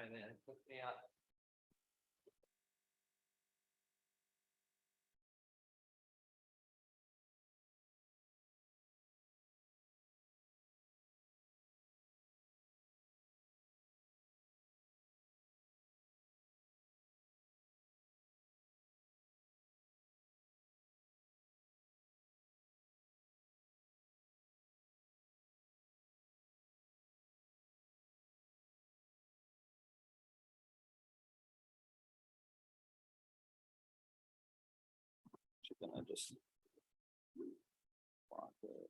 and then hook me up. Gonna just block it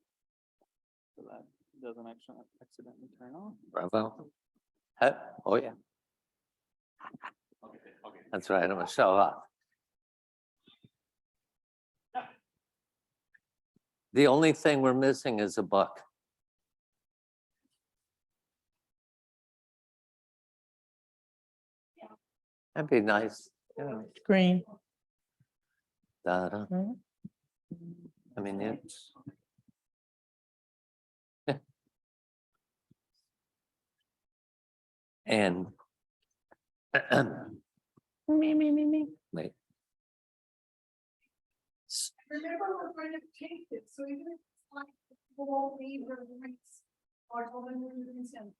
so that doesn't actually accidentally turn off. Bravo. Oh, yeah. That's right, I'm gonna show off. The only thing we're missing is a book. That'd be nice, you know. Green. Da-da. I mean, it's. And. Me. Wait. Remember, we're going to change it, so even if it's like, people won't leave their rights, or told them to consent.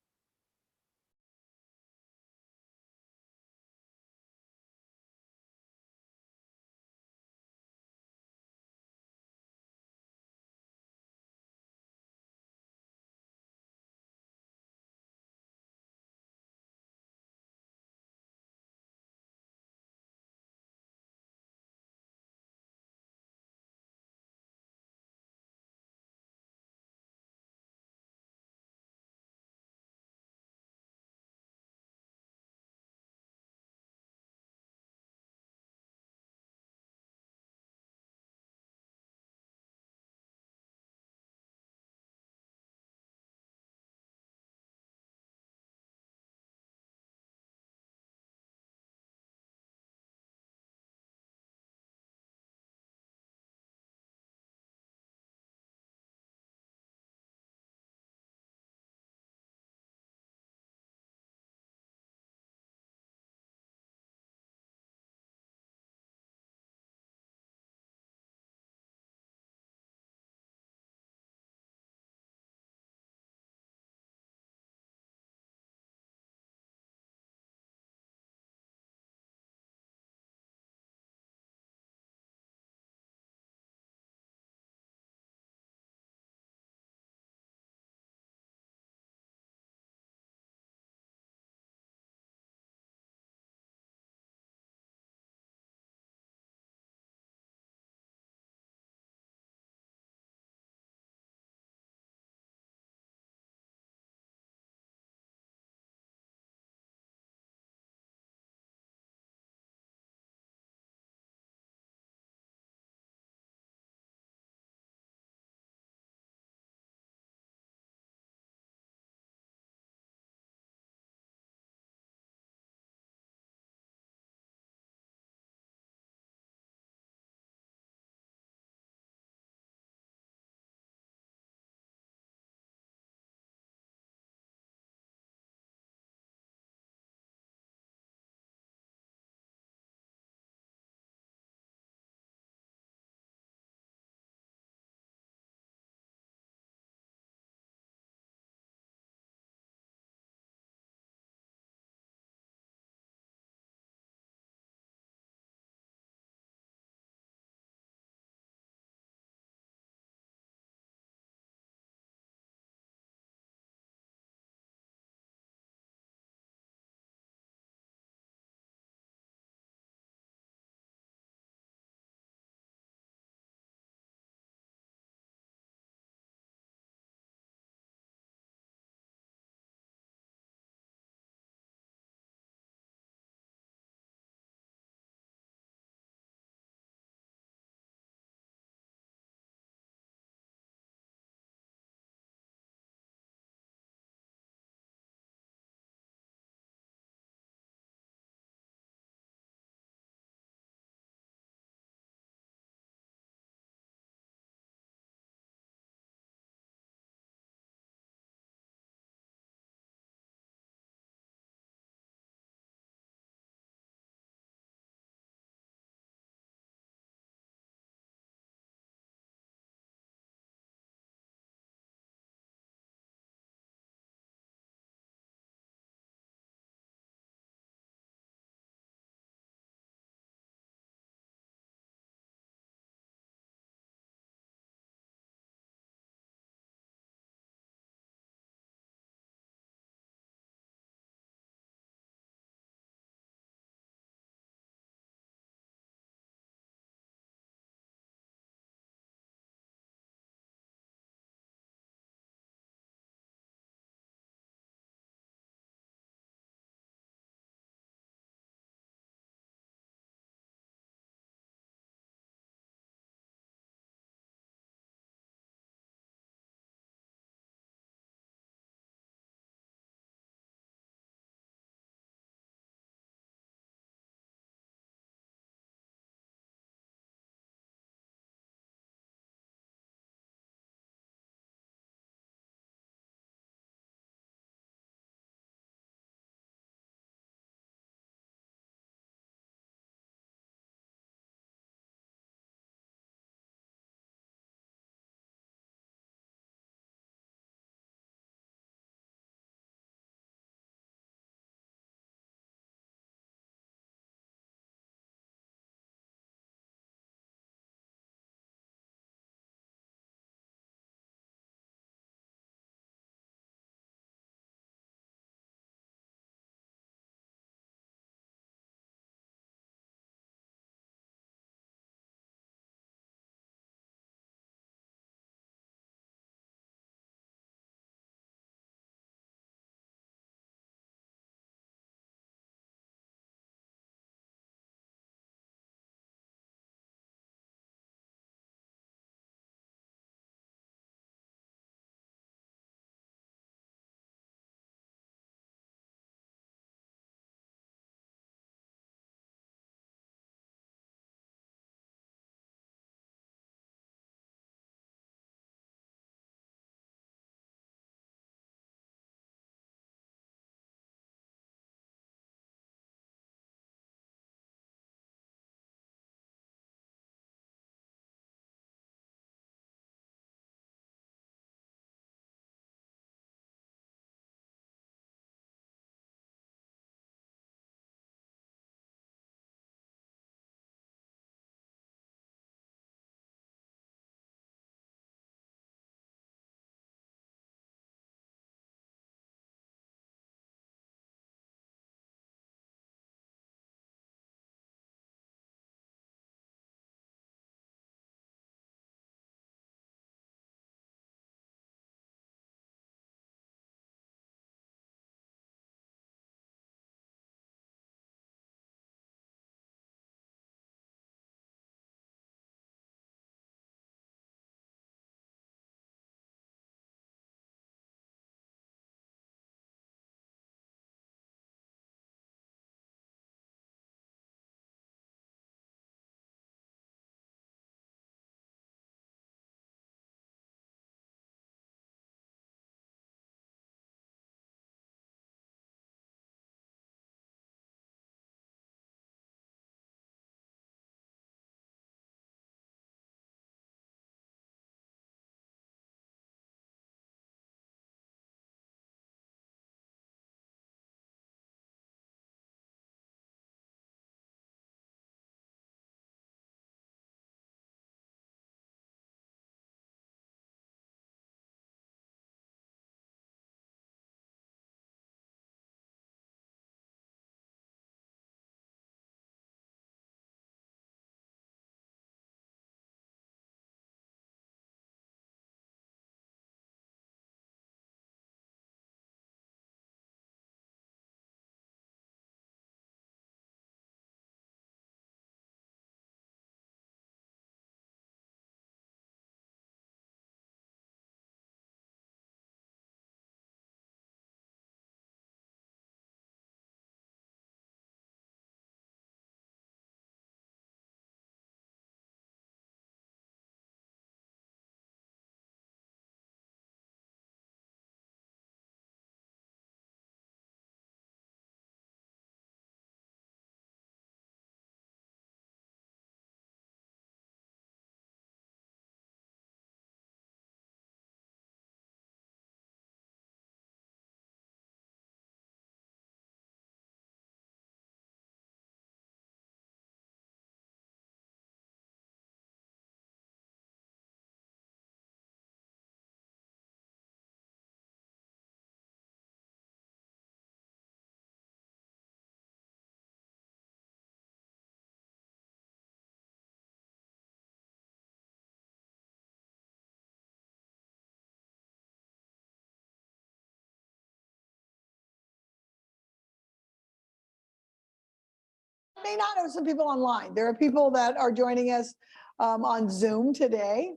may not know some people online. There are people that are joining us on Zoom today.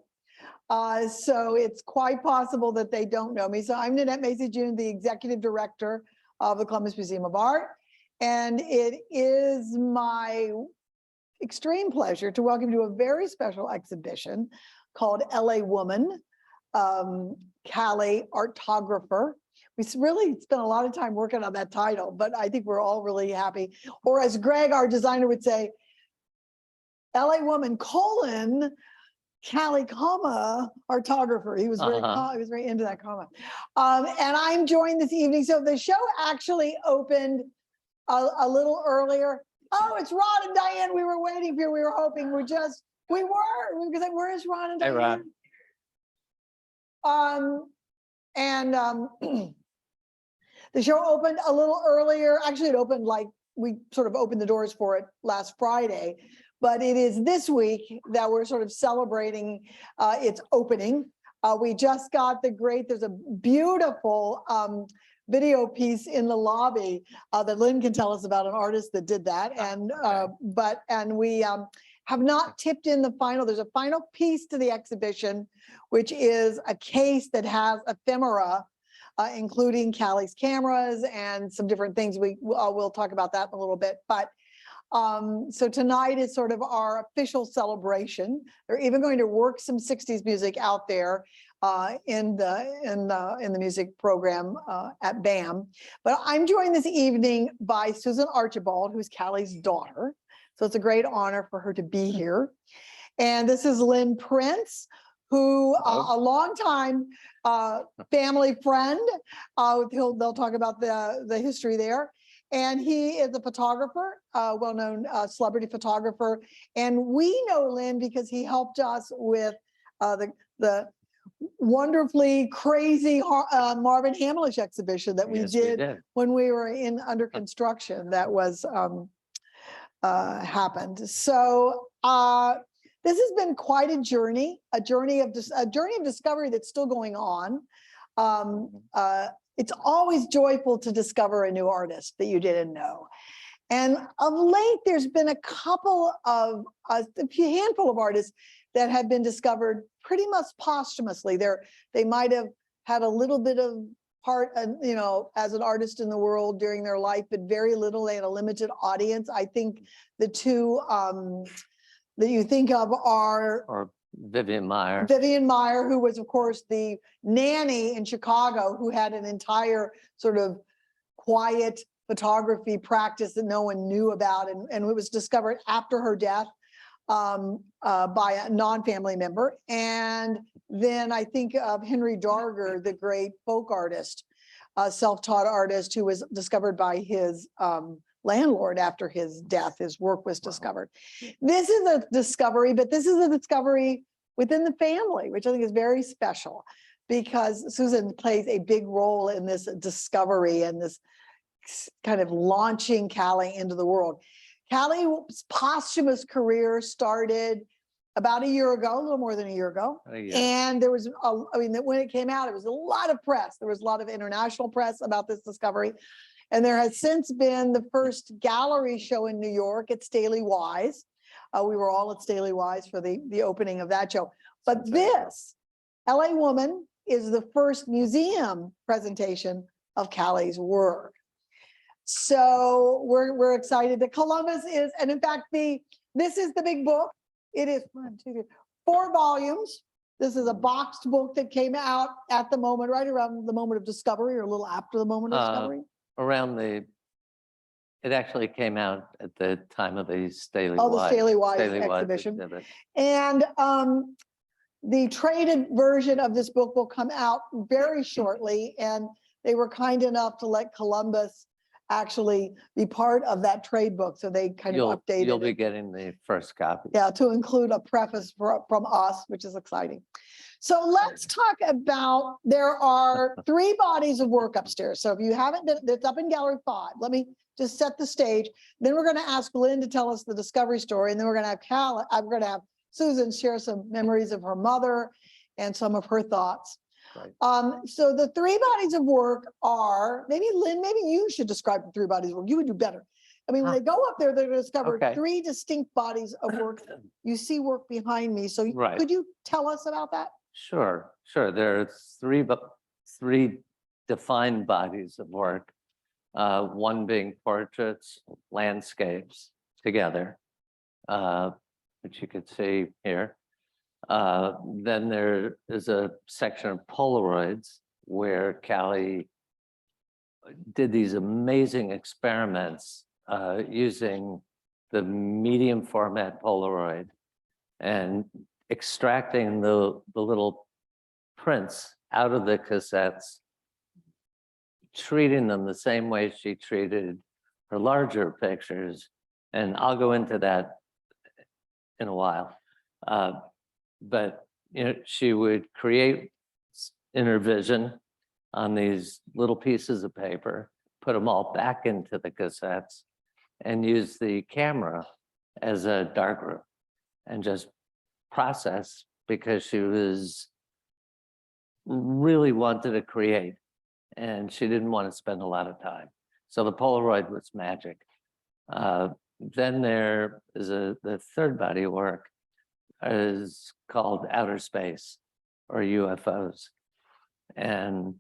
So it's quite possible that they don't know me. So I'm Nanette Macy-June, the Executive Director of the Columbus Museum of Art. And it is my extreme pleasure to welcome you to a very special exhibition called LA Woman, Callie Artographer. We really spent a lot of time working on that title, but I think we're all really happy. Or as Greg, our designer, would say, LA Woman, Callie, comma, Artographer. He was very, he was very into that comma. And I'm joined this evening. So the show actually opened a little earlier. Oh, it's Ron and Diane. We were waiting for you. We were hoping we were because like, where is Ron and Hey, Diane? Ron. The show opened a little earlier. Actually, it opened like we sort of opened the doors for it last Friday, but it is this week that we're sort of celebrating its opening. We just got there's a beautiful video piece in the lobby that Lynn can tell us about, an artist that did that. And we have not tipped in the final. There's a final piece to the exhibition, which is a case that has ephemera, including Callie's cameras and some different things. We'll talk about that in a little bit. But so tonight is sort of our official celebration. They're even going to work some 60s music out there in the music program at BAM. But I'm joined this evening by Susan Archibald, who's Callie's daughter. So it's a great honor for her to be here. And this is Lynn Prince, who a long time family friend. They'll talk about the history there. And he is a photographer, well-known celebrity photographer. And we know Lynn because he helped us with the wonderfully crazy Marvin Hamlish exhibition that we did when we were under construction. That was happened. So this has been quite a journey of discovery that's still going on. It's always joyful to discover a new artist that you didn't know. And of late, there's been a handful of artists that have been discovered pretty much posthumously. They might have had a little bit of part, as an artist in the world during their life, but very little. They had a limited audience. I think the two that you think of are Vivian Maier. Vivian Maier, who was, of course, the nanny in Chicago, who had an entire sort of quiet photography practice that no one knew about, and it was discovered after her death by a non-family member. And then I think of Henry Darger, the great folk artist, self-taught artist, who was discovered by his landlord after his death. His work was discovered. This is a discovery, but this is a discovery within the family, which I think is very special, because Susan plays a big role in this discovery and this kind of launching Callie into the world. Callie's posthumous career started about a year ago, a little more than a year ago. And there was, when it came out, it was a lot of press. There was a lot of international press about this discovery. And there has since been the first gallery show in New York at Staley Wise. We were all at Staley Wise for the opening of that show. But this, LA Woman, is the first museum presentation of Callie's work. So we're excited that Columbus is, and in fact, this is the big book. It is 4 volumes. This is a boxed book that came out at the moment, right around the moment of discovery, or a little after the moment of discovery. It actually came out at the time of the Staley Oh, the Wise. Staley Wise exhibition. And the traded version of this book will come out very shortly. And they were kind enough to let Columbus actually be part of that trade book. So they kind of updated You'll be it. getting the first copy. Yeah, to include a preface from us, which is exciting. So let's talk about, there are 3 bodies of work upstairs. So if you haven't been, it's up in Gallery 5. Let me just set the stage. Then we're going to ask Lynn to tell us the discovery story. And then we're going to have Susan share some memories of her mother and some of her thoughts. Right. So the 3 bodies of work are, maybe Lynn, maybe you should describe the 3 bodies of work. You would do better. I mean, when Huh. they go up there, they're gonna discover Okay. 3 distinct bodies of work. You see work behind me, so Right. could you tell us about that? Sure, sure. There are three defined bodies of work. One being portraits, landscapes together, which you could see here. Then there is a section of Polaroids where Callie did these amazing experiments using the medium format Polaroid and extracting the little prints out of the cassettes, treating them the same way she treated her larger pictures. And I'll go into that in a while. But you know, she would create in her vision on these little pieces of paper, put them all back into the cassettes, and use the camera as a darkroom and just process, because she was really wanted to create and she didn't want to spend a lot of time. So the Polaroid was magic. Then there is the third body of work is called outer space or UFOs. And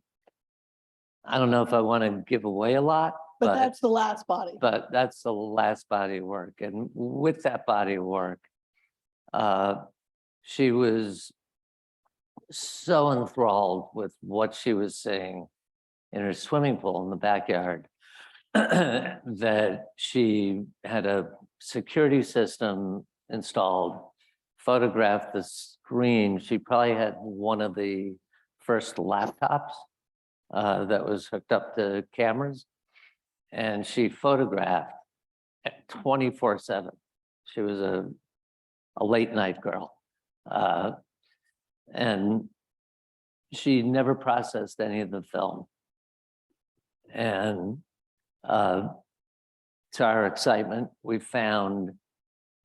I don't know if I want to give away a lot, But that's the last body. but that's the last body of work. And with that body of work, she was so enthralled with what she was seeing in her swimming pool in the backyard that she had a security system installed, photographed the screen. She probably had one of the first laptops that was hooked up to cameras, and she photographed 24/7. She was a late night girl. And she never processed any of the film. And to our excitement, we found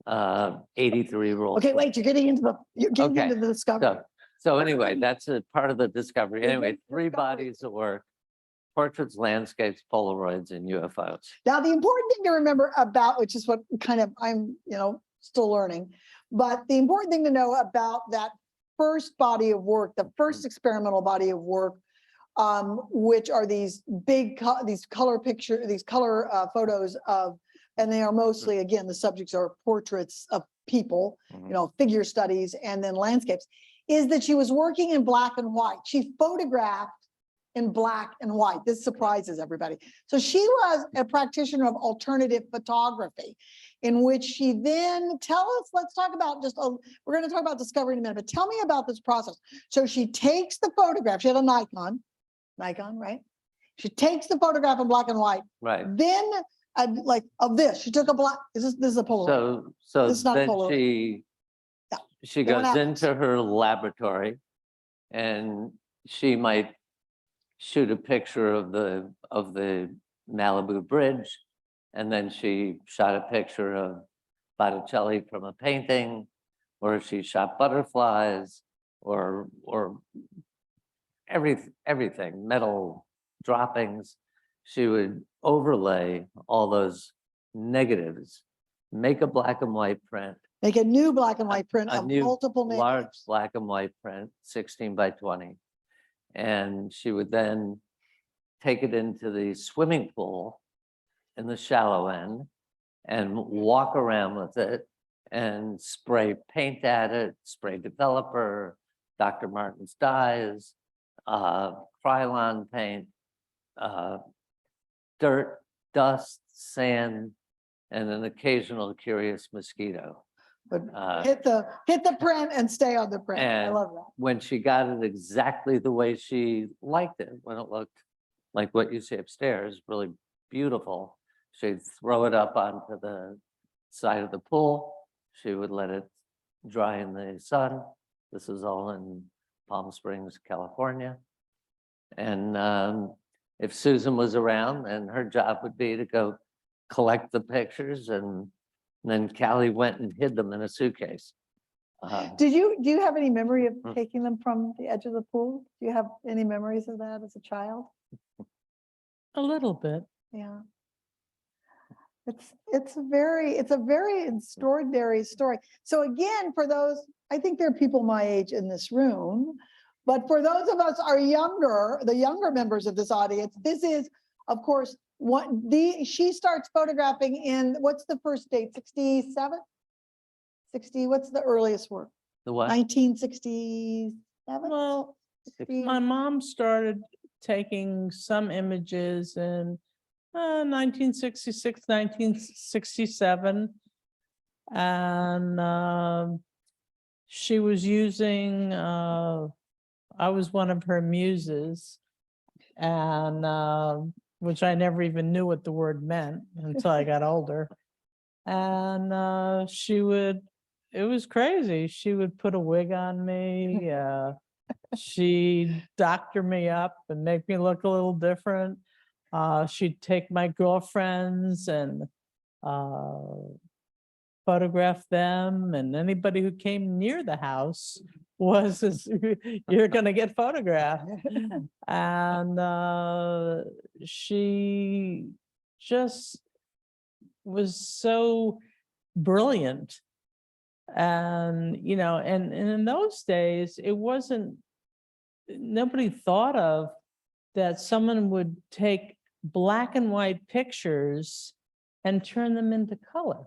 83 rolls. Okay, wait, you're getting into Okay, the discovery. So anyway, that's a part of the discovery. We're Anyway, getting 3 discovery. bodies of work: portraits, landscapes, Polaroids, and UFOs. Now, the important thing to remember about, which is what kind of I'm, still learning, but the important thing to know about that first body of work, the first experimental body of work, which are these these color photos of, and they are mostly, again, the subjects are portraits of people, figure studies, and then landscapes, is that she was working in black and white. She photographed in black and white. This surprises everybody. So she was a practitioner of alternative photography, in which she then let's talk about we're going to talk about discovery in a minute, but tell me about this process. So she takes the photograph, she had a Nikon, right? She takes the photograph in black and white. Right. Then like of this, she took this is a Polaroid. So This is not then Polaroid. Yeah. she Then what goes happens? into her laboratory, and she might shoot a picture of the Malibu Bridge, and then she shot a picture of Botticelli from a painting, or she shot butterflies, or everything, metal droppings. She would overlay all those negatives, make a black and white print, Make a new black and white print a of new multiple large negatives. black and white print, 16 by 20. And she would then take it into the swimming pool in the shallow end and walk around with it and spray paint at it, spray developer, Dr. Martin's dyes, Krylon paint, dirt, dust, sand, and an occasional curious mosquito. But Uh, hit the print and stay on the print. I and love that. when she got it exactly the way she liked it, when it looked like what you see upstairs, really beautiful, she'd throw it up onto the side of the pool. She would let it dry in the sun. This is all in Palm Springs, California. And if Susan was around, then her job would be to go collect the pictures, and then Callie went and hid them in a suitcase. Do you have any memory of Hmm. taking them from the edge of the pool? Do you have any memories of that as a child? A little bit. Yeah. It's a very extraordinary story. So again, for those, I think there are people my age in this room, but for those of us are younger, the younger members of this audience, this is, of course, she starts photographing in, what's the first date, 67? 60, what's the earliest work? The what? 1967? Well, my mom started taking some images in 1966, 1967. And she was using, I was one of her muses, and which I never even knew what the word meant until I got older. And it was crazy. She would put a wig on me. She'd doctor me up and make me look a little different. She'd take my girlfriends and photograph them, and anybody who came near the house you're gonna get photographed. And she just was so brilliant. And, and in those days, nobody thought of that someone would take black and white pictures and turn them into color.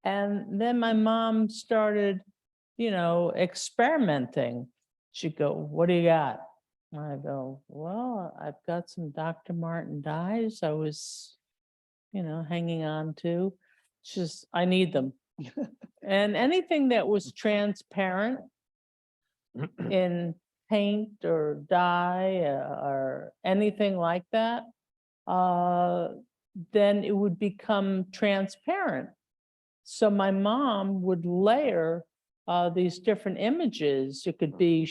And then my mom started, experimenting. She'd go, "What do you got?" And I go, "Well, I've got some Dr. Martin dyes I was, hanging on to. I need them." And anything that was transparent in paint or dye or anything like that, then it would become transparent. So my mom would layer these different images. She could be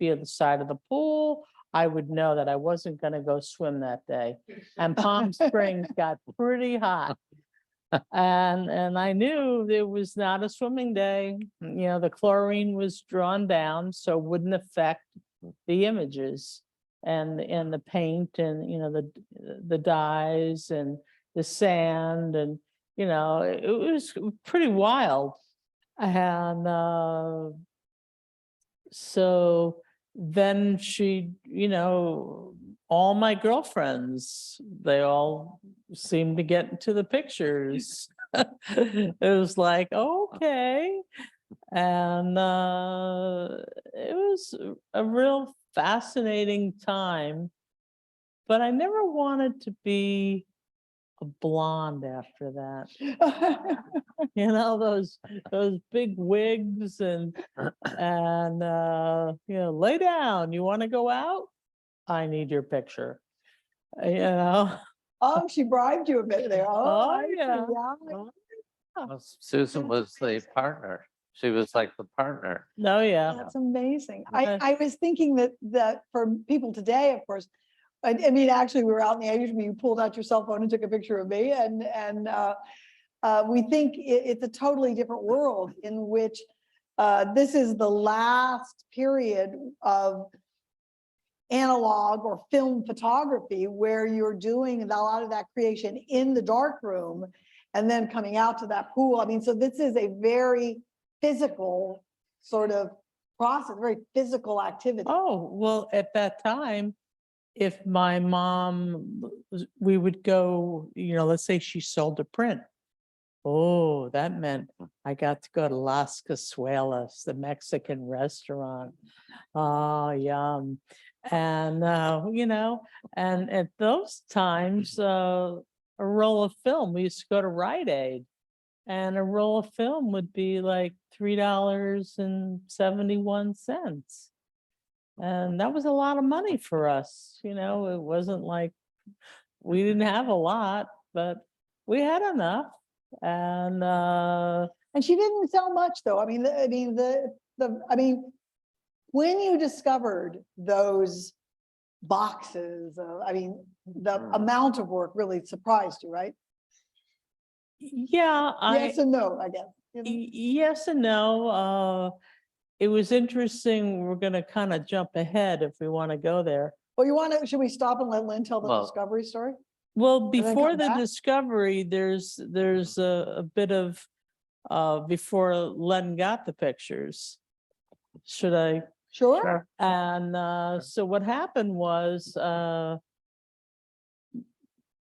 at the side of the pool. I would know that I wasn't going to go swim that day. And Palm Springs got pretty hot. And I knew it was not a swimming day. The chlorine was drawn down, so it wouldn't affect the images and the paint and, the dyes and the sand. And, it was pretty wild. And so then she, all my girlfriends, they all seemed to get into the pictures. It was like, okay. And it was a real fascinating time, but I never wanted to be a blonde after that. Those big wigs and lay down. You want to go out? I need your picture. Oh, she bribed you a bit there. Oh, I see, yeah. Well, Susan was the partner. She was like the partner. No, yeah. That's amazing. Yeah. I was thinking that for people today, of course, I mean, actually, we were out in the atrium, you pulled out your cell phone and took a picture of me, and we think it's a totally different world in which this is the last period of analog or film photography where you're doing a lot of that creation in the dark room and then coming out to that pool. I mean, so this is a very physical sort of process, very physical activity. Oh, well, at that time, if my mom, we would go, let's say she sold a print. Oh, that meant I got to go to Las Casuelas, the Mexican restaurant. Oh, yum. And, and at those times, a roll of film, we used to go to Rite Aid, and a roll of film would be like $3.71. And that was a lot of money for us. It wasn't like we didn't have a lot, but we had enough. And she didn't sell much, though. I mean, when you discovered those boxes, the amount of work really surprised you, right? Yeah, Yes and no, I guess. Yes and no. It was interesting. We're going to kind of jump ahead if we want to go there. Well, should we stop and let Lynn tell the discovery story? Well, then before come the back? discovery, there's a bit of, before Len got the pictures. Should I? Sure. And so what happened was,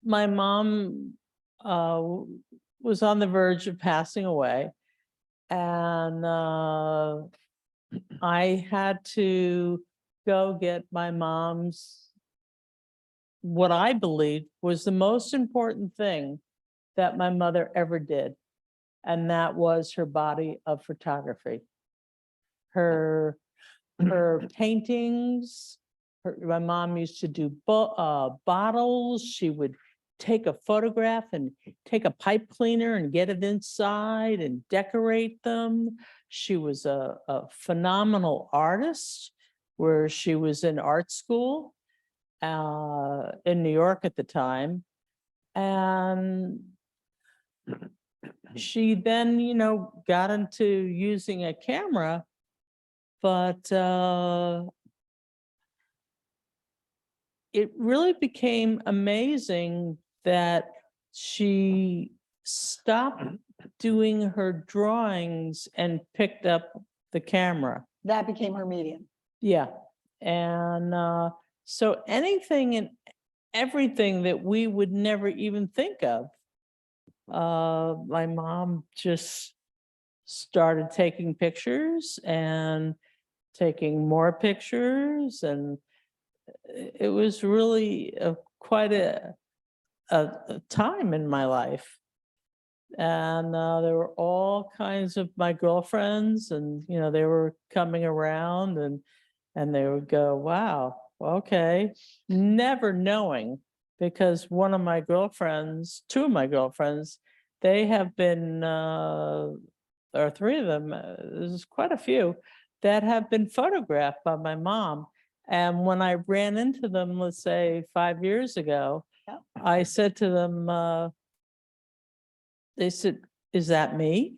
my mom was on the verge of passing away. And I had to go get my mom's, what I believed was the most important thing that my mother ever did. And that was her body of photography. Her paintings, my mom used to do bottles. She would take a photograph and take a pipe cleaner and get it inside and decorate them. She was a phenomenal artist, where she was in art school in New York at the time. And she then, got into using a camera, but it really became amazing that she stopped doing her drawings and picked up the camera. That became her medium. Yeah. And so anything and everything that we would never even think of, my mom just started taking pictures and taking more pictures, and it was really quite a time in my life. And there were all kinds of my girlfriends, and they were coming around, and they would go, wow, okay, never knowing, because one of my girlfriends, two of my girlfriends, they have been or three of them, there's quite a few that have been photographed by my mom. And when I ran into them, let's say 5 years ago, Yep. I said to them, they said, is that me?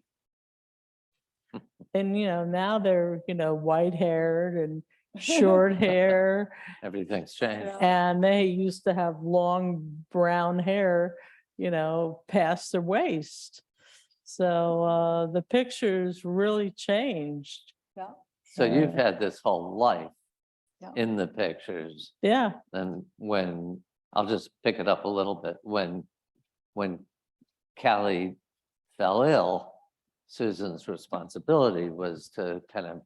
And, now they're, white haired and short hair, Everything's changed. and they used to have long brown hair, past their waist. So the pictures really changed. Yeah. So you've Yeah. had this whole life Yeah. in the pictures. Yeah. And when, I'll just pick it up a little bit, when Callie fell ill, Susan's responsibility was to kind of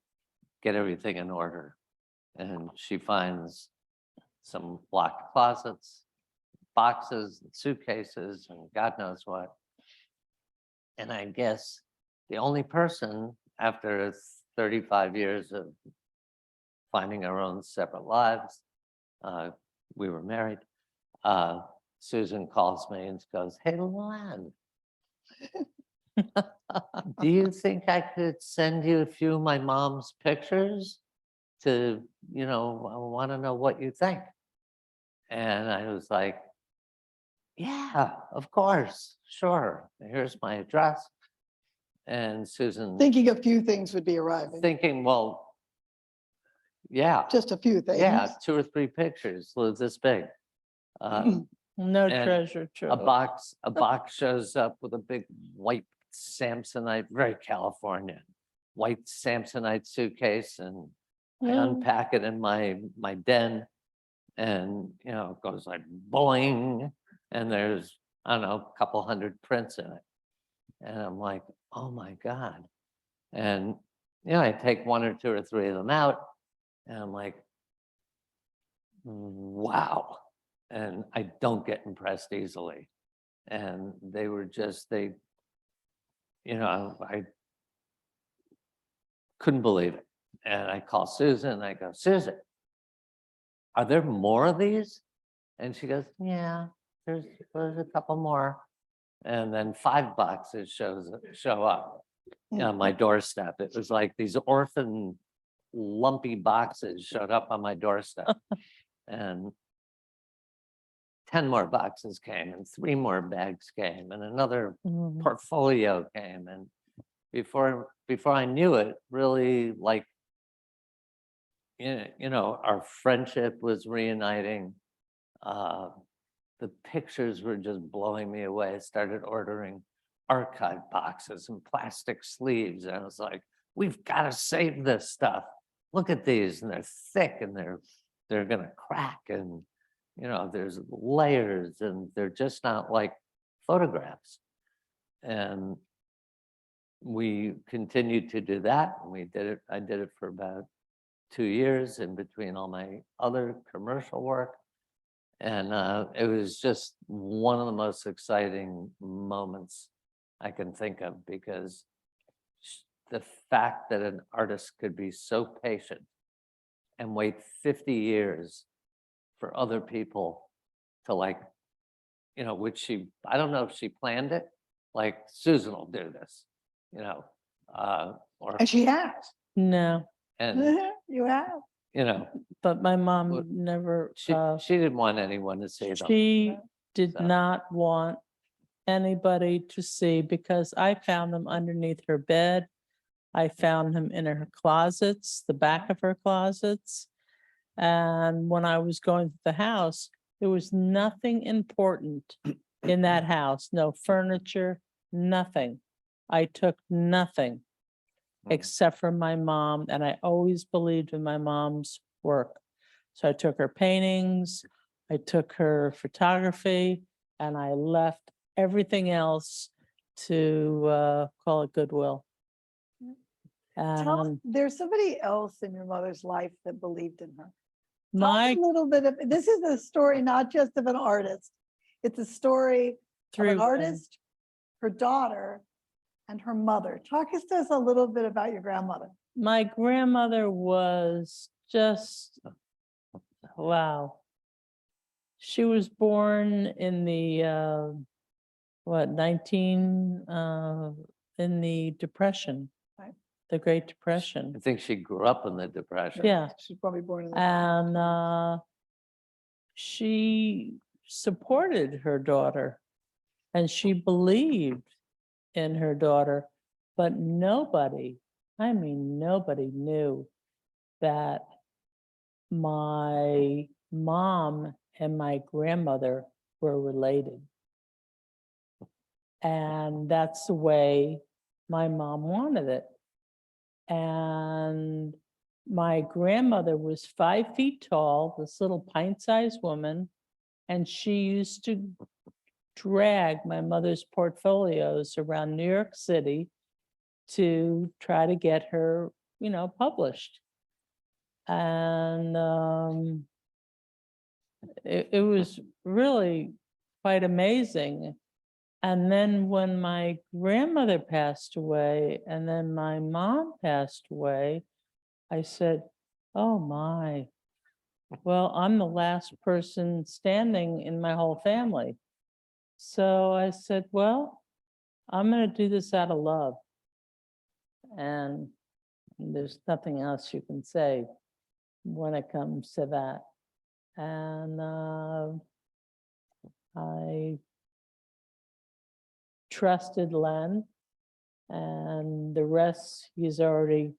get everything in order. And she finds some locked closets, boxes, and suitcases, and God knows what. And I guess the only person after 35 years of finding our own separate lives, we were married, Susan calls me and goes, hey, Luann, do you think I could send you a few of my mom's pictures to, I want to know what you think? And I was like, yeah, of course, sure. Here's my address. And Susan Thinking a few things would be arriving, thinking, well, yeah, just a few things. yeah, 2 or 3 pictures, this big. No And treasure trove. A box shows up with a big white Samsonite, very California, white Samsonite suitcase, and I Yeah. unpack it in my den, and it goes like boing, and there's, I don't know, a couple hundred prints in it, and I'm like, oh my God. And I take 1 or 2 or 3 of them out, and I'm like, wow. And I don't get impressed easily. And they were just, I couldn't believe it. And I call Susan and I go, Susan, are there more of these? And she goes, yeah, there's a couple more. And then 5 boxes show up on my doorstep. It was like these orphan lumpy boxes showed up on my doorstep. And 10 more boxes came, and 3 more bags came, and another Mhm. portfolio came. And before I knew it, really, like, our friendship was reuniting. the pictures were just blowing me away. I started ordering archive boxes and plastic sleeves. And I was like, we've got to save this stuff. Look at these, and they're thick and they're gonna crack, and there's layers, and they're just not like photographs. And we continued to do that, and I did it for about 2 years in between all my other commercial work. And it was just one of the most exciting moments I can think of, because the fact that an artist could be so patient and wait 50 years for other people to I don't know if she planned it, like Susan will do this, or, And she has. No, and, You have. but my mom Well, never, she didn't want anyone to see them. she did So- not want anybody to see, because I found them underneath her bed. I found them in her closets, the back of her closets. And when I was going to the house, there was nothing important in that house, no furniture, nothing. I took nothing Mhm. except for my mom, and I always believed in my mom's work. So I took her paintings, I took her photography, and I left everything else to call it Goodwill. There's somebody else in your mother's life that believed in her. Talk My a little bit of, this is a story not just of an artist. It's a story of three an women. artist, her daughter, and her mother. Talk to us a little bit about your grandmother. My grandmother was just, wow. She was born in the, in the Depression, Right. the Great Depression. I think she grew up in the Depression. Yeah. She's probably born in the. And she supported her daughter, and she believed in her daughter, but nobody, I mean, nobody knew that my mom and my grandmother were related. And that's the way my mom wanted it. And my grandmother was 5 feet tall, this little pint-sized woman, and she used to drag my mother's portfolios around New York City to try to get her, published. And it was really quite amazing. And then when my grandmother passed away and then my mom passed away, I said, oh my, well, I'm the last person standing in my whole family. So I said, well, I'm going to do this out of love. And there's nothing else you can say when it comes to that. And I trusted Len, and the rest he's already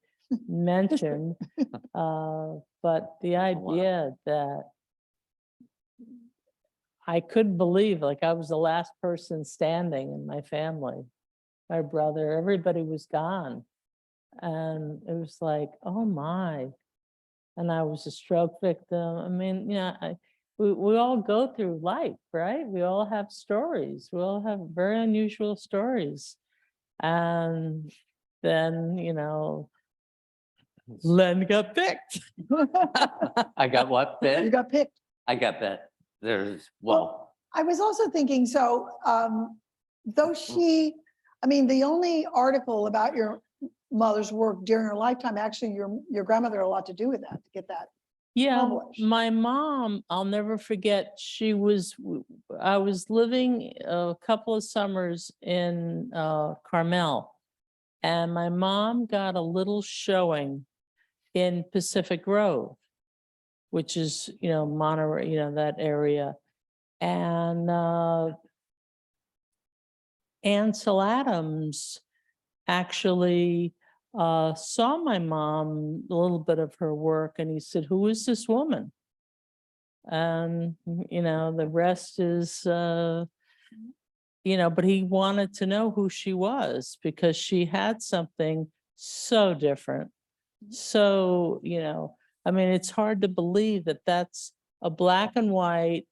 mentioned. But the There's a lot. idea that I couldn't believe, like, I was the last person standing in my family, my brother, everybody was gone. And it was like, oh my. And I was a stroke victim. I mean, we all go through life, right? We all have stories. We all have very unusual stories. And then, Len got picked. I got what You bit? got picked. I got bit. There's, I was also thinking, so, though the only article about your mother's work during her lifetime, actually, your grandmother had a lot to do with that, to get that. Yeah, published. my mom, I'll never forget, I was living a couple of summers in Carmel, and my mom got a little showing in Pacific Grove, which is, Monterey, that area. And Ansel Adams actually saw my mom, a little bit of her work, and he said, who is this woman? And, the rest is, but he wanted to know who she was because she had something so different. So, I mean, it's hard to believe that that's a black and white,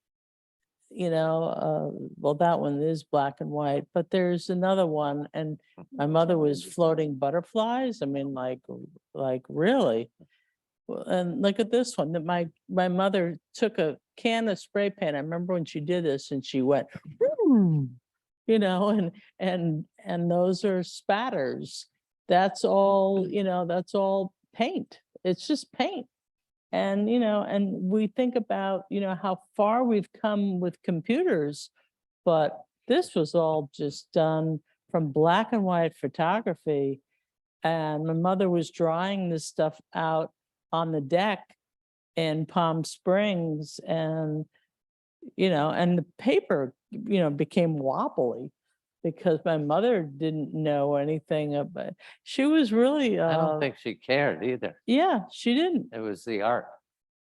well, that one is black and white, but there's another one. And my mother was floating butterflies. I mean, like really. Well, and look at this one that my mother took a can of spray paint. I remember when she did this and she went, "Hmm," and those are spatters. That's all, that's all paint. It's just paint. And, and we think about, how far we've come with computers, but this was all just done from black and white photography. And my mother was drawing this stuff out on the deck in Palm Springs, and and the paper became wobbly because my mother didn't know anything about. She was really I don't think she cared either. yeah, she didn't. It was the art.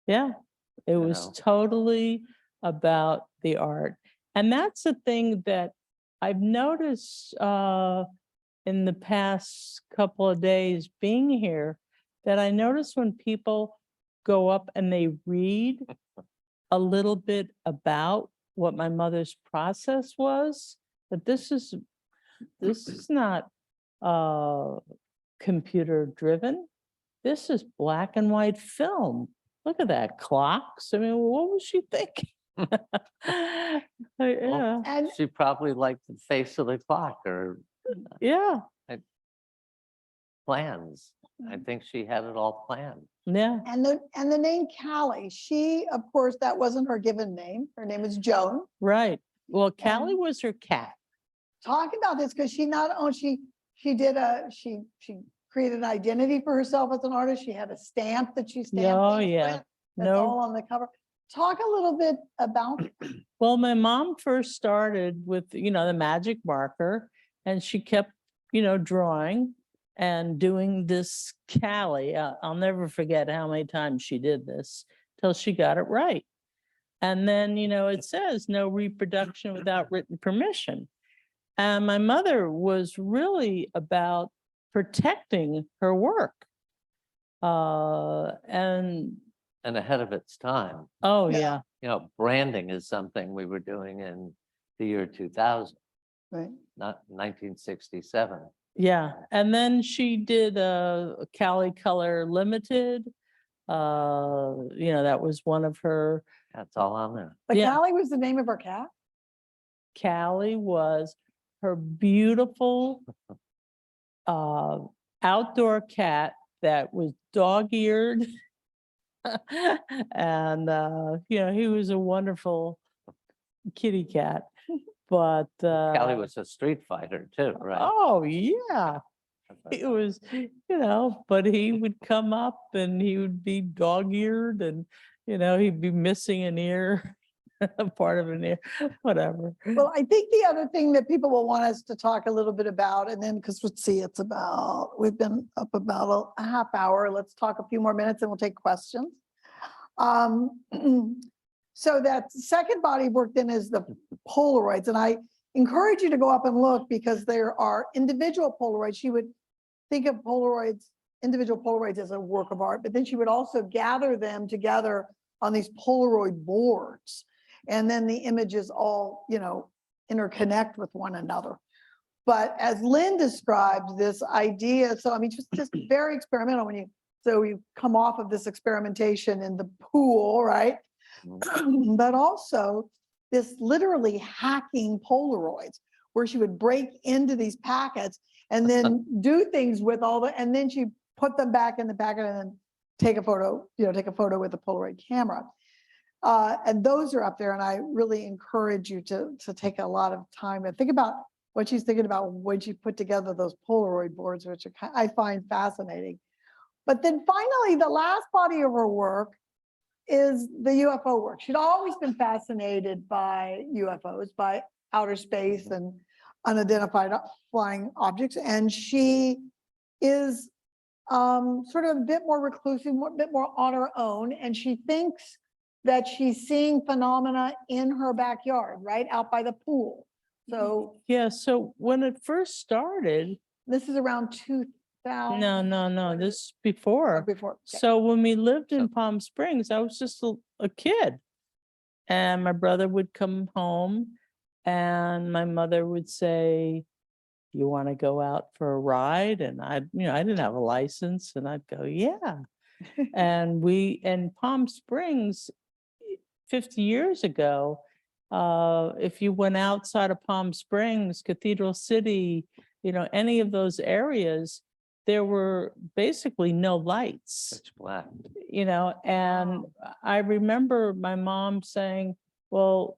Yeah, it You was know. totally about the art. And that's the thing that I've noticed in the past couple of days being here, that I notice when people go up and they read a little bit about what my mother's process was, that this is not computer driven. This is black and white film. Look at that, clocks. I mean, what was she thinking? Yeah, And She probably liked the face of the clock or yeah, plans. I think she had it all planned. yeah, And the name Callie, she, of course, that wasn't her given name. Her name is Joan. right. Well, Callie And- was her cat. Talking about this because she not only she created an identity for herself as an artist. She had a stamp that she stamped. Oh, things yeah. with. That's all No, on the cover. Talk a little bit about, well, my mom first started with, the magic marker, and she kept, drawing and doing this Callie. I'll never forget how many times she did this till she got it right. And then, it says no reproduction without written permission. And my mother was really about protecting her work. And, And ahead of its time. oh, Yeah. yeah, Branding is something we were doing in the year 2000, right? not 1967. yeah. And then she did Cali Color Limited. That was one of her. That's all on there. But Yeah. Callie was the name of her cat. Callie was her beautiful outdoor cat that was dog-eared. And he was a wonderful kitty cat. But Callie was a street fighter too, right? oh yeah. It was, but he would come up and he would be dog-eared, and he'd be missing an ear, a part of an ear, whatever. Well, I think the other thing that people will want us to talk a little bit about, and then, because let's see, we've been up about a half hour. Let's talk a few more minutes and we'll take questions. So that second body of work then is the Polaroids. And I encourage you to go up and look because there are individual Polaroids. She would think of Polaroids, individual Polaroids as a work of art, but then she would also gather them together on these Polaroid boards. And then the images all, interconnect with one another. But as Lynn described this idea, so I mean, just very experimental so you come off of this experimentation in the pool, right? But also this literally hacking Polaroids where she would break into these packets and then do things with and then she put them back in the packet and then take a photo with the Polaroid camera. And those are up there. And I really encourage you to take a lot of time and think about what she's thinking about when she put together those Polaroid boards, which I find fascinating. But then finally, the last body of her work is the UFO work. She'd always been fascinated by UFOs, by outer space and unidentified flying objects. And she is sort of a bit more reclusive, a bit more on her own. And she thinks that she's seeing phenomena in her backyard, right out by the pool. So Yeah, so when it first started, this is around 2000. no, this is or before. before. Okay. So when we lived in So- Palm Springs, I was just a kid. And my brother would come home and my mother would say, you want to go out for a ride? And I didn't have a license and I'd go, yeah. And we, in Palm Springs, 50 years ago, if you went outside of Palm Springs, Cathedral City, any of those areas, there were basically no lights, Pitch black. and I remember my mom saying, well,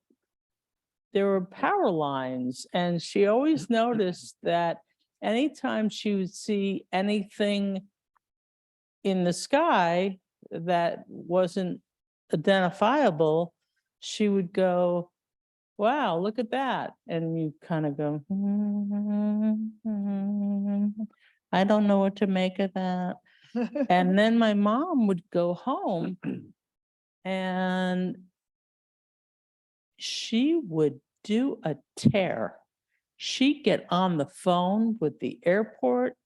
there were power lines, and she always noticed that anytime she would see anything in the sky that wasn't identifiable, she would go, wow, look at that. And you kind of go, I don't know what to make of that. And then my mom would go home and she would do a tear. She'd get on the phone with the airport,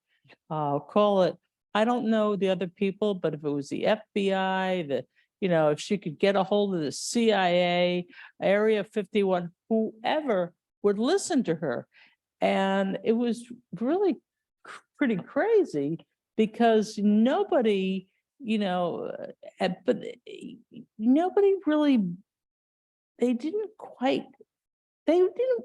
call it, I don't know the other people, but if it was the FBI, if she could get a hold of the CIA, Area 51, whoever would listen to her. And it was really pretty crazy because nobody, but nobody really, they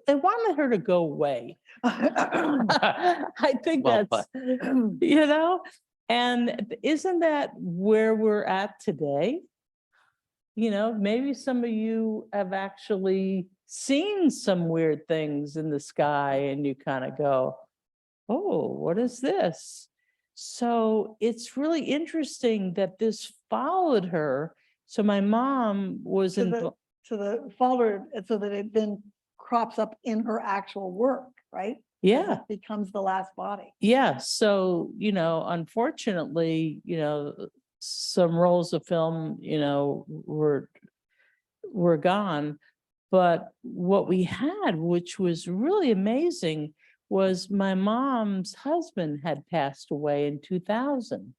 wanted her to go away. I think Well that's, put. and isn't that where we're at today? Maybe some of you have actually seen some weird things in the sky and you kind of go, oh, what is this? So it's really interesting that this followed her. So my mom was To in, the follower, so that it then crops up in her actual work, right? yeah. It becomes the last body. Yeah, so, unfortunately, some rolls of film, were gone. But what we had, which was really amazing, was my mom's husband had passed away in 2000.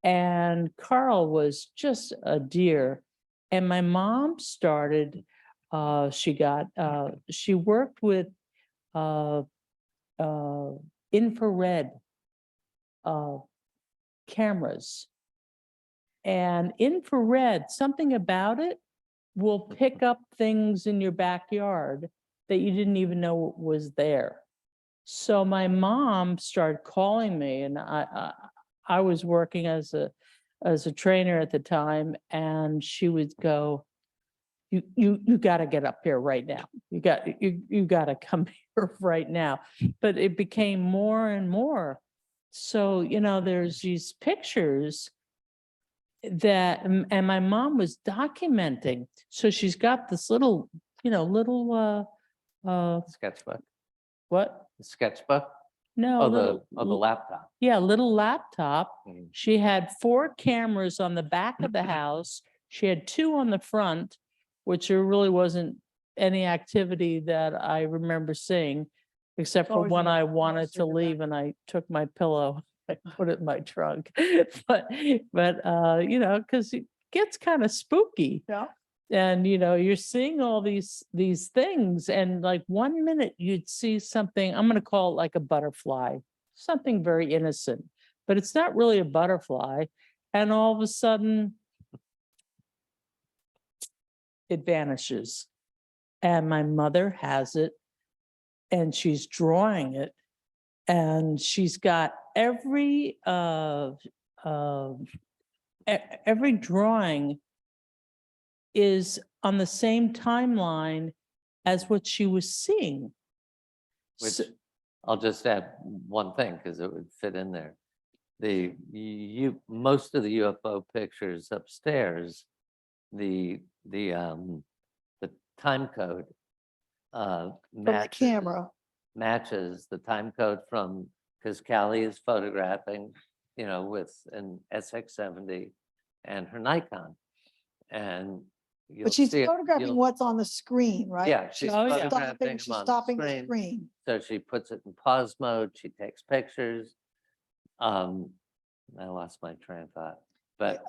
And Carl was just a dear. And my mom started, she worked with uh, infrared cameras. And infrared, something about it will pick up things in your backyard that you didn't even know was there. So my mom started calling me, and I was working as a trainer at the time, and she would go, you got to get up here right now. You got to come here right now. But it became more and more. So, there's these pictures that, and my mom was documenting. So she's got this little, Sketchbook. what? The sketchbook. No, Oh, little, the laptop. yeah, little laptop. Mm. She had 4 cameras on the back of the house. She had 2 on the front, which there really wasn't any activity that I remember seeing, except for Always when in the I wanted most to in the back. leave and I took my pillow, I put it in my trunk. But because it gets kind of spooky. Yeah. And you're seeing all these things, and like 1 minute you'd see something, I'm going to call it like a butterfly, something very innocent, but it's not really a butterfly. And all of a sudden it vanishes. And my mother has it, and she's drawing it, and she's got every drawing is on the same timeline as what she was seeing. Which So- I'll just add one thing because it would fit in there. Most of the UFO pictures upstairs, the time code From the matches camera. matches the time code from, because Callie is photographing, with an SX70 and her Nikon. And you'll But she's see it- photographing you'll- whatting on the screen, right? Yeah, she's Oh, yeah. Stopping, photographing them she's on the stopping the screen. screen. So she puts it in pause mode, she takes pictures. I lost my train of thought, but,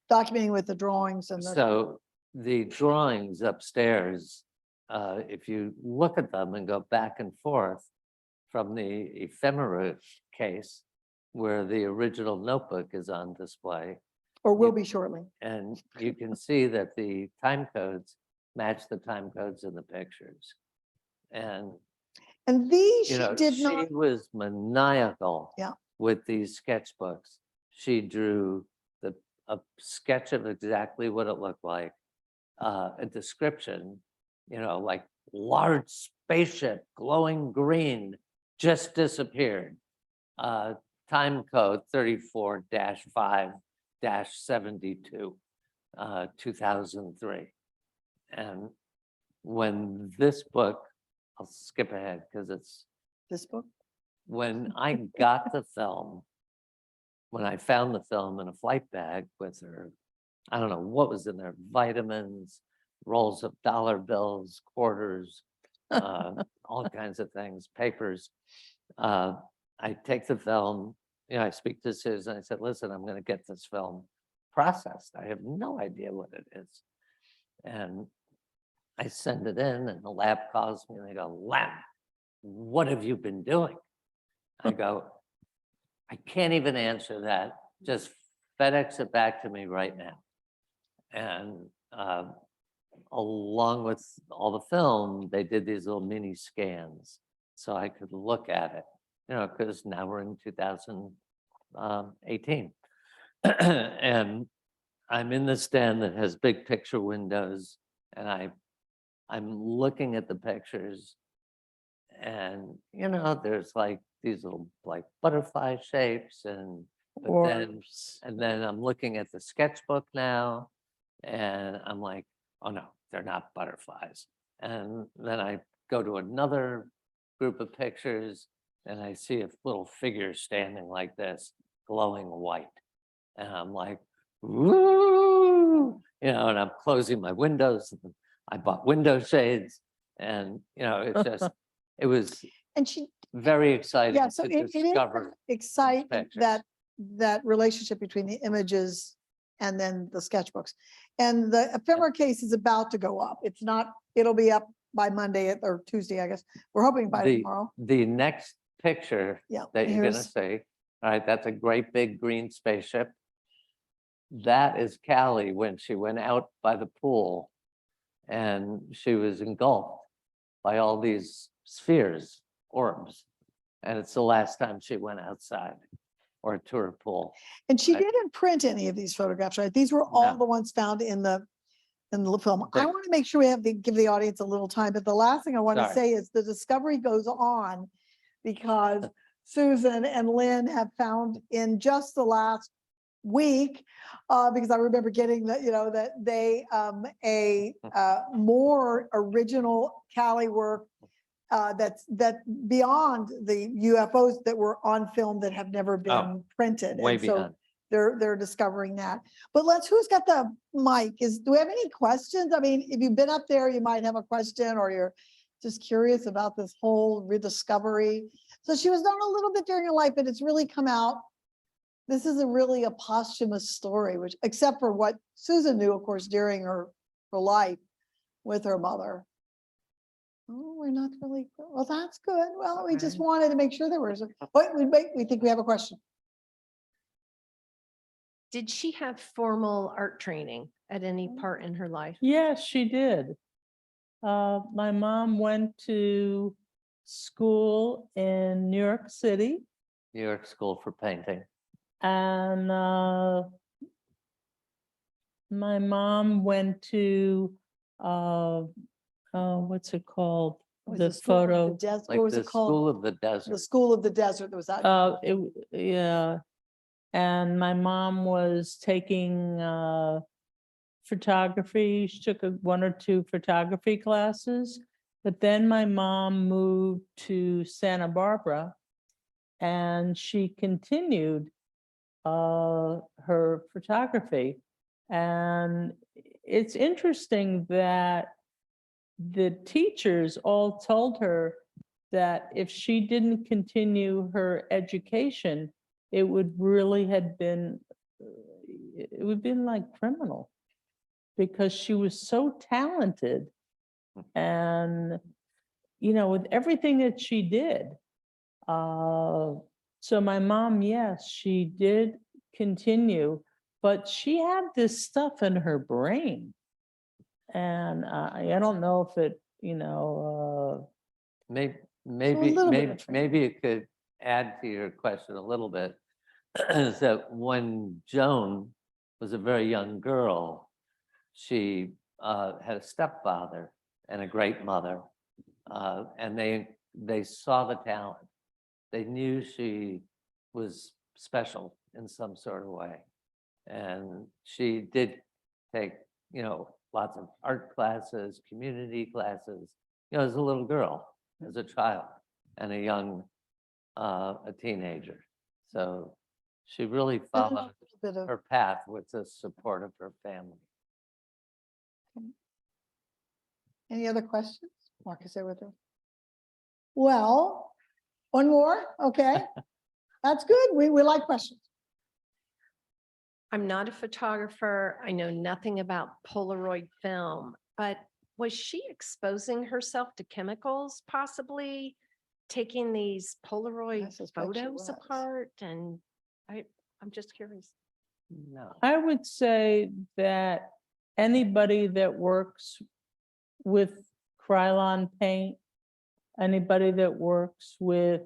Documenting with the drawings and the, so the drawings upstairs, if you look at them and go back and forth from the ephemera case where the original notebook is on display, or will be shortly. and you can see that the time codes match the time codes in the pictures. And And these you she know, did she not, was maniacal. Yeah. With these sketchbooks. She drew a sketch of exactly what it looked like, a description, like large spaceship, glowing green, just disappeared. Time code 34-5-72, 2003. And when this book, I'll skip ahead because it's this book, when I got the film, when I found the film in a flight bag with her, I don't know what was in there, vitamins, rolls of dollar bills, quarters, all kinds of things, papers. I take the film, I speak to Susan, I said, listen, I'm gonna get this film processed. I have no idea what it is. And I send it in and the lab calls me and they go, Len, what have you been doing? I go, I can't even answer that. Just FedEx it back to me right now. And along with all the film, they did these little mini scans so I could look at it, because now we're in 2018. And I'm in this stand that has big picture windows and I'm looking at the pictures and, there's like these little like butterfly shapes and then I'm looking at the sketchbook now and I'm like, oh no, they're not butterflies. And then I go to another group of pictures and I see a little figure standing like this, glowing white. And I'm like, ooh, and I'm closing my windows. And I bought window shades and, it's just, it was and she, very exciting yeah, so to it is discover. exciting pictures. that relationship between the images and then the sketchbooks. And the ephemera case is about to go up. It's not, it'll be up by Monday or Tuesday, I guess. We're hoping by tomorrow. The next picture Yeah. that you're gonna here's- see, all right, that's a great big green spaceship. That is Callie when she went out by the pool and she was engulfed by all these spheres, orbs. And it's the last time she went outside or to her pool. And she Right. didn't print any of these photographs, right? These were all No. the ones found in the film. I They- want to make sure we have to give the audience a little time, but the last thing I want to Sorry. say is the discovery goes on because Susan and Lynn have found in just the last week, because I remember getting that, that they, more original Cali work that beyond the UFOs that were on film that have never been printed. Way And so beyond. they're discovering that. But who's got the mic? Do we have any questions? I mean, if you've been up there, you might have a question or you're just curious about this whole rediscovery. So she was known a little bit during her life, but it's really come out. This is really a posthumous story, which except for what Susan knew, of course, during her life with her mother. Oh, we're not really, well, that's good. Well, we just Okay. wanted to make sure there was, we think we have a question. Did she have formal art training at any Mm. part in her life? Yes, she did. My mom went to school in New York City New York School for Painting. and my mom went to what's it called? Was The School of photo, Des- Like What was the it called? School of the The Desert. School of the Desert that was out. yeah. And my mom was taking photography. She took one or two photography classes. But then my mom moved to Santa Barbara and she continued her photography. And it's interesting that the teachers all told her that if she didn't continue her education, it would really had been, it would have been like criminal because she was so talented and, you know, with everything that she did. So my mom, yes, she did continue, but she had this stuff in her brain. And I don't know if it, you know, Maybe, little bit of training. maybe it could add to your question a little bit. Is that when Joan was a very young girl, she had a stepfather and a great mother. And they saw the talent. They knew she was special in some sort of way. And she did take, you know, lots of art classes, community classes, you know, as a little girl, as a child and a young, a teenager. So she really And then a followed little bit of- her path with the support of her family. Any other questions? Marcus, over there. Well, one more, okay. That's good. We like questions. I'm not a photographer. I know nothing about Polaroid film, but was she exposing herself to chemicals, possibly taking these Polaroid suspect she photos was. apart? And I'm just curious. No. I would say that anybody that works with Krylon paint, anybody that works with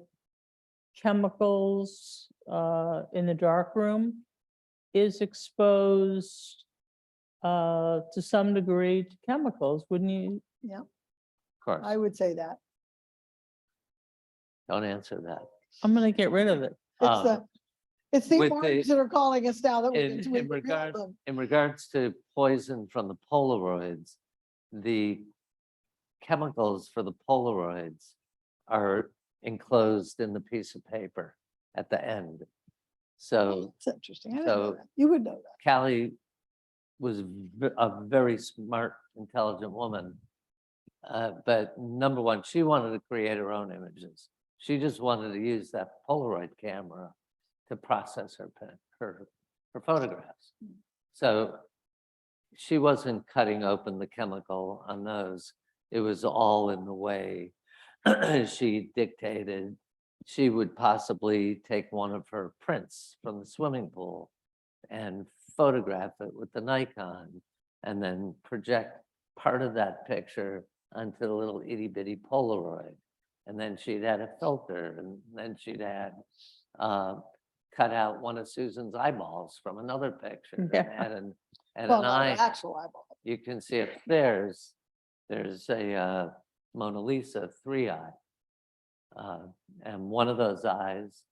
chemicals in the darkroom is exposed to some degree to chemicals, wouldn't you? Of course, I would say that. don't answer that. I'm gonna get rid of it. It's the with the- ones that are calling us now that we In, can we in reveal regard, them. in regards to poison from the Polaroids, the chemicals for the Polaroids are enclosed in the piece of paper at the end. So It's interesting. I didn't know so- that. You would know that. Callie was a very smart, intelligent woman. But number one, she wanted to create her own images. She just wanted to use that Polaroid camera to process her photographs. So she wasn't cutting open the chemical on those. It was all in the way she dictated. She would possibly take one of her prints from the swimming pool and photograph it with the Nikon and then project part of that picture onto the little itty bitty Polaroid. And then she'd add a filter, and then she'd add, cut out one of Susan's eyeballs from another picture and Yeah. add Well, an not eye. the actual eyeball. You can see upstairs, there's a Mona Lisa 3-eye. And one of those eyes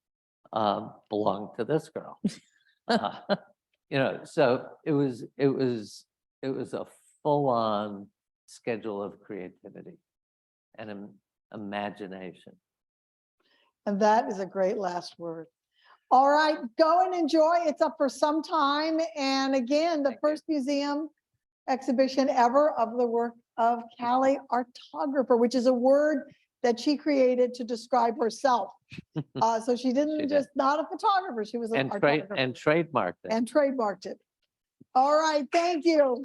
belonged to this girl. You know, so it was a full-on schedule of creativity and imagination. And that is a great last word. All right, go and enjoy. It's up for some time. And again, the Thank you. first museum exhibition ever of the work of Callie Artographer, which is a word that she created to describe herself. So she didn't She did. just, not a photographer, she was an And artographer. trademarked it. And trademarked it. All right, thank you.